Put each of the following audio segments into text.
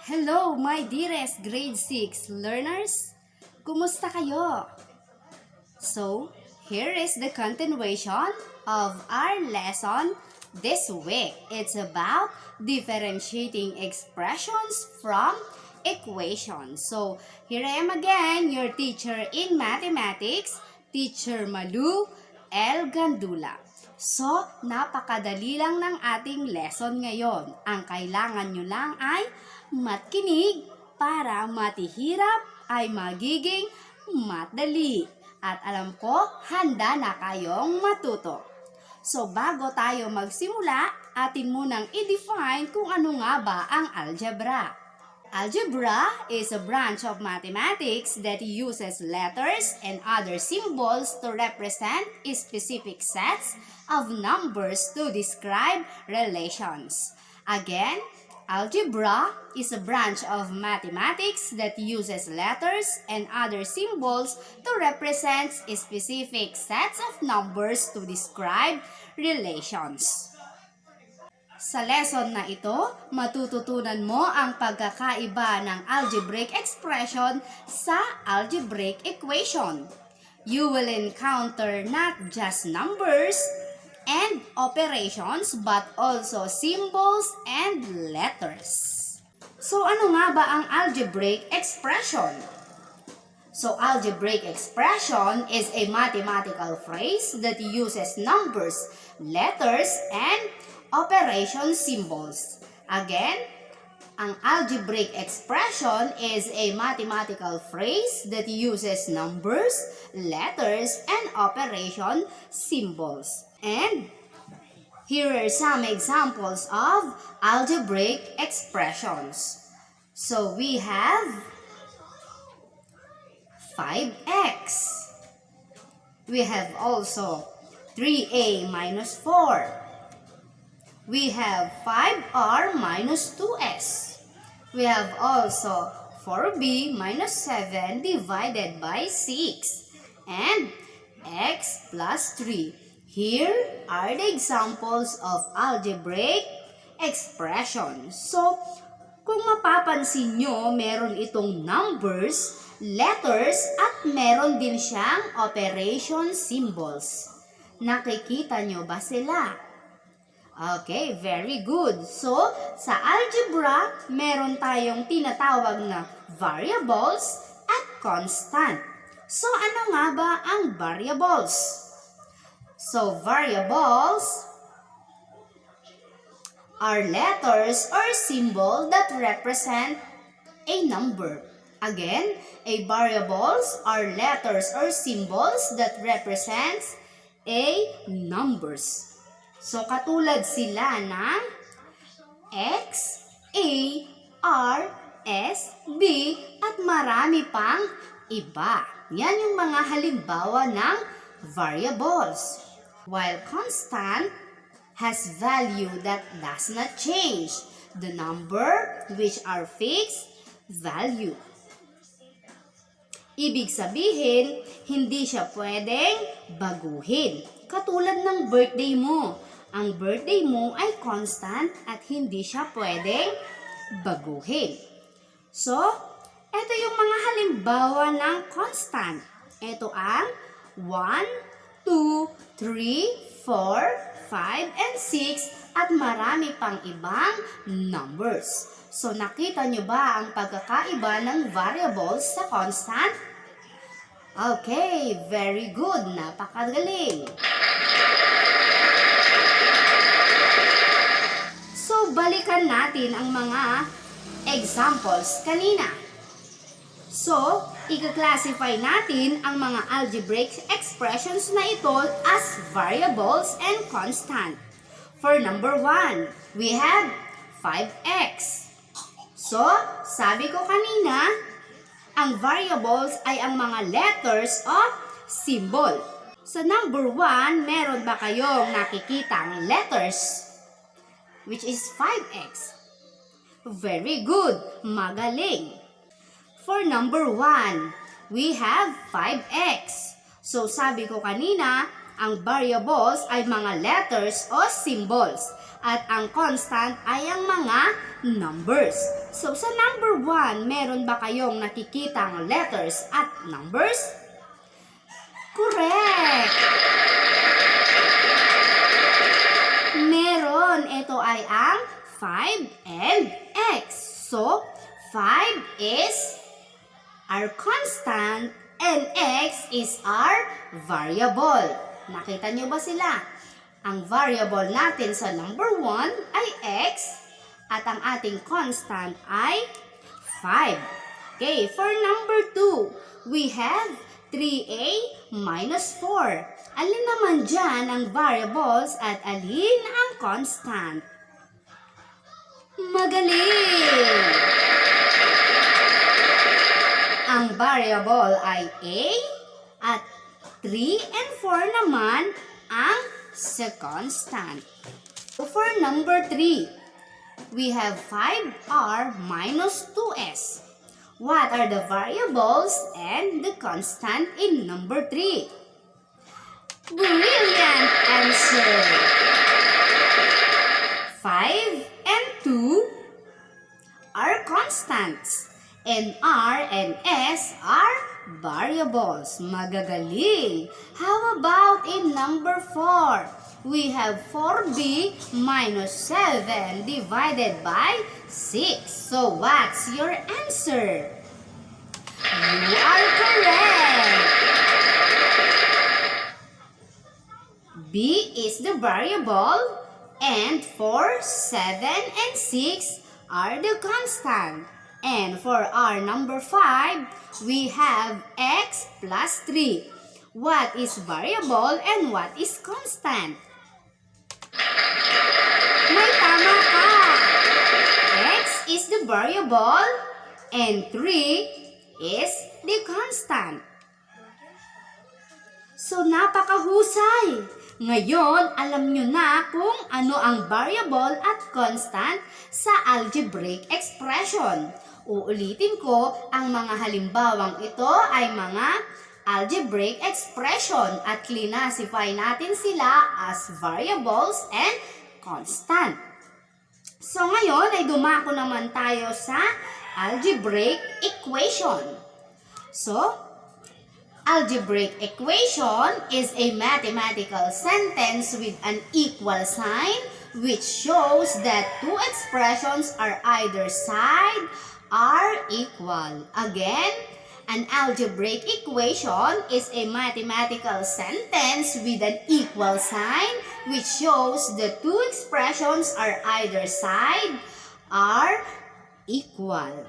Hello, my dearest grade 6 learners! Kumusta kayo? So, here is the continuation of our lesson this week. It's about differentiating expressions from equations. So, here I am again, your teacher in mathematics, Teacher Malu L. Gandula. So, napakadali lang ng ating lesson ngayon. Ang kailangan nyo lang ay makinig para matihirap ay magiging madali. At alam ko, handa na kayong matuto. So, bago tayo magsimula, atin munang i-define kung ano nga ba ang algebra. Algebra is a branch of mathematics that uses letters and other symbols to represent specific sets of numbers to describe relations. Again, algebra is a branch of mathematics that uses letters and other symbols to represent specific sets of numbers to describe relations. Sa lesson na ito, matututunan mo ang pagkakaiba ng algebraic expression sa algebraic equation. You will encounter not just numbers and operations but also symbols and letters. So ano nga ba ang algebraic expression? So algebraic expression is a mathematical phrase that uses numbers, letters, and operation symbols. Again, ang algebraic expression is a mathematical phrase that uses numbers, letters, and operation symbols. And here are some examples of algebraic expressions. So we have 5x. We have also 3a minus 4. We have 5r minus 2s. We have also 4b minus 7 divided by 6. And x plus 3. Here are the examples of algebraic expressions. So, kung mapapansin nyo, meron itong numbers, letters, at meron din siyang operation symbols. Nakikita nyo ba sila? Okay, very good. So, sa algebra, meron tayong tinatawag na variables at constant. So, ano nga ba ang variables? So, variables are letters or symbol that represent a number. Again, a variables are letters or symbols that represents a numbers. So, katulad sila ng X, A, R, S, B, at marami pang iba. Yan yung mga halimbawa ng variables. While constant has value that does not change. The number which are fixed value. Ibig sabihin, hindi siya pwedeng baguhin. Katulad ng birthday mo. Ang birthday mo ay constant at hindi siya pwedeng baguhin. So, ito yung mga halimbawa ng constant. Ito ang 1, 2, 3, 4, 5, and 6 at marami pang ibang numbers. So, nakita nyo ba ang pagkakaiba ng variables sa constant? Okay, very good. Napakagaling. So, balikan natin ang mga examples kanina. So, i-classify natin ang mga algebraic expressions na ito as variables and constant. For number 1, we have 5x. So, sabi ko kanina, ang variables ay ang mga letters o symbol. Sa number 1, meron ba kayong nakikitang letters? Which is 5x. Very good. Magaling. For number 1, we have 5x. So, sabi ko kanina, ang variables ay mga letters o symbols. at ang constant ay ang mga numbers. So, sa number 1, meron ba kayong nakikitang letters at numbers? Correct! Meron. Ito ay ang 5 and x. So, 5 is our constant and x is our variable. Nakita nyo ba sila? Ang variable natin sa number 1 ay x at ang ating constant ay 5. Okay, for number 2, we have 3a minus 4. Alin naman dyan ang variables at alin ang constant? Magaling! Ang variable ay a at 3 and 4 naman ang sa constant. So for number 3, we have 5r minus 2s. What are the variables and the constant in number 3? Brilliant answer! 5 and 2 are constants. And R and S are variables. Magagaling. How about in number 4? We have 4b minus 7 divided by 6. So what's your answer? You are correct. B is the variable and 4, 7, and 6 are the constant. And for our number 5, we have x plus 3. What is variable and what is constant? May tama ka! X is the variable and 3 is the constant. So, napakahusay! Ngayon, alam nyo na kung ano ang variable at constant sa algebraic expression. Uulitin ko, ang mga halimbawang ito ay mga algebraic expression at classify natin sila as variables and constant. So ngayon ay dumako naman tayo sa algebraic equation. So, algebraic equation is a mathematical sentence with an equal sign which shows that two expressions are either side are equal. Again, an algebraic equation is a mathematical sentence with an equal sign which shows the two expressions are either side are equal.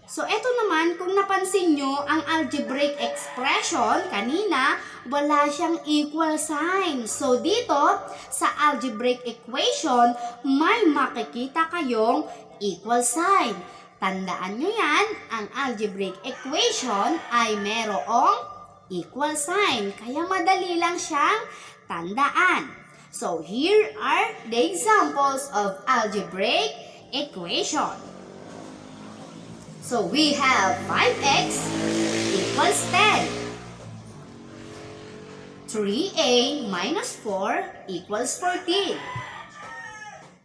So, eto naman, kung napansin nyo, ang algebraic expression, kanina, wala siyang equal sign. So, dito, sa algebraic equation, may makikita kayong equal sign. Tandaan nyo yan, ang algebraic equation ay merong equal sign. Kaya madali lang siyang tandaan. So, here are the examples of algebraic equation. So, we have 5x equals 10. 3a minus 4 equals 14.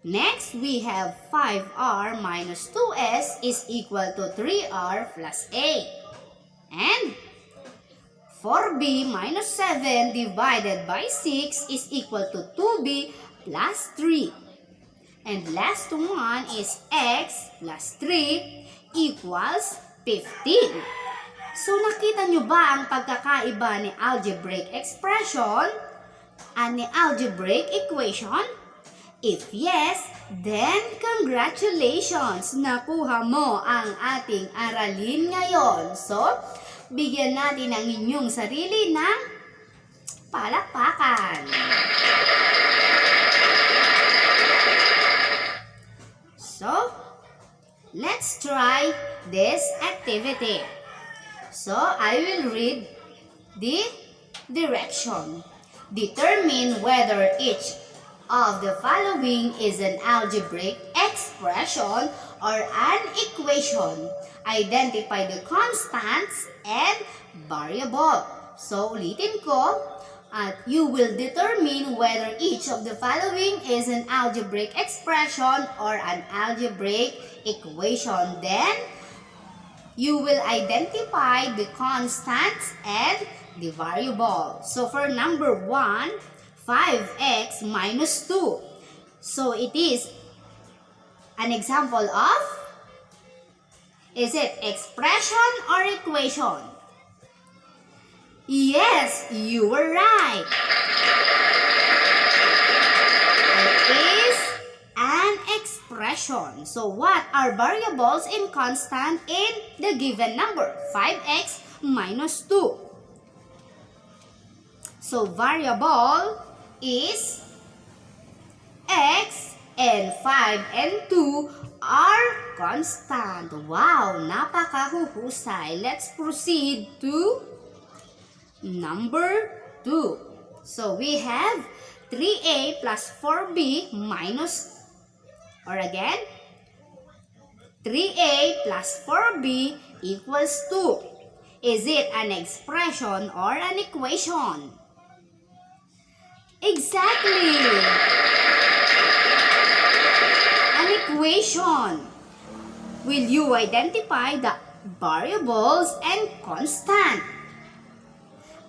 Next, we have 5r minus 2s is equal to 3r plus a. And 4b minus 7 divided by 6 is equal to 2b plus 3. And last one is x plus 3 equals 15. So, nakita nyo ba ang pagkakaiba ni algebraic expression and ni algebraic equation? If yes, then congratulations! Nakuha mo ang ating aralin ngayon. So, bigyan natin ang inyong sarili ng palakpakan. So, let's try this activity. So, I will read the direction. Determine whether each of the following is an algebraic expression or an equation. Identify the constants and variable. So, ulitin ko. At you will determine whether each of the following is an algebraic expression or an algebraic equation. Then, you will identify the constants and the variable. So, for number 1, 5x minus 2. So, it is an example of, is it expression or equation? Yes, you were right. It is an expression. So what are variables and constant in the given number? 5x minus 2. So variable is x and 5 and 2 are constant. Wow, napakahuhusay. Let's proceed to number 2. So we have 3a plus 4b minus, or again, 3a plus 4b equals 2. Is it an expression or an equation? Exactly! An equation. Will you identify the variables and constant?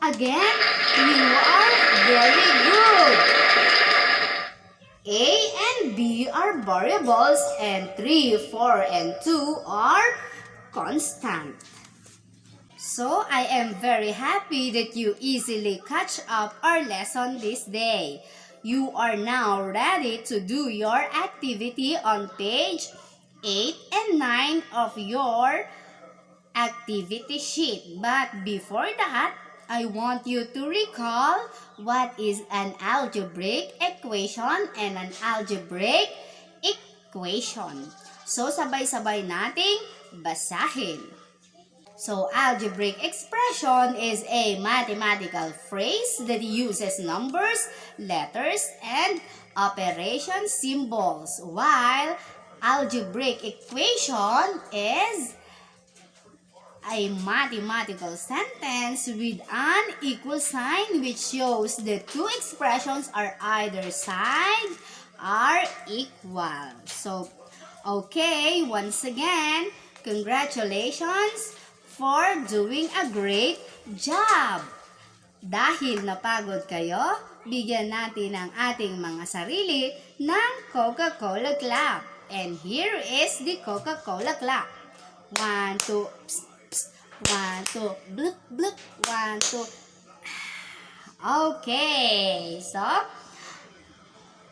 Again, you are very good. A and B are variables and 3, 4, and 2 are constant. So, I am very happy that you easily catch up our lesson this day. You are now ready to do your activity on page 8 and 9 of your activity sheet. But before that, I want you to recall what is an algebraic equation and an algebraic equation. So, sabay-sabay nating basahin. So, algebraic expression is a mathematical phrase that uses numbers, letters, and operation symbols, while algebraic equation is a mathematical sentence with an equal sign which shows the two expressions are either side are equal. So, okay, once again, congratulations for doing a great job. Dahil napagod kayo, bigyan natin ang ating mga sarili ng Coca-Cola clap. And here is the Coca-Cola clap. 1, 2, psst. 1, 2, bloop, bloop, 1, 2. Okay, so,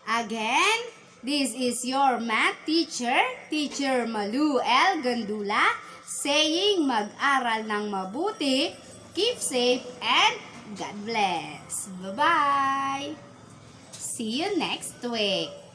again, this is your math teacher, Teacher Malu L. Gandula, saying mag-aral ng mabuti, keep safe, and God bless. Bye-bye! See you next week!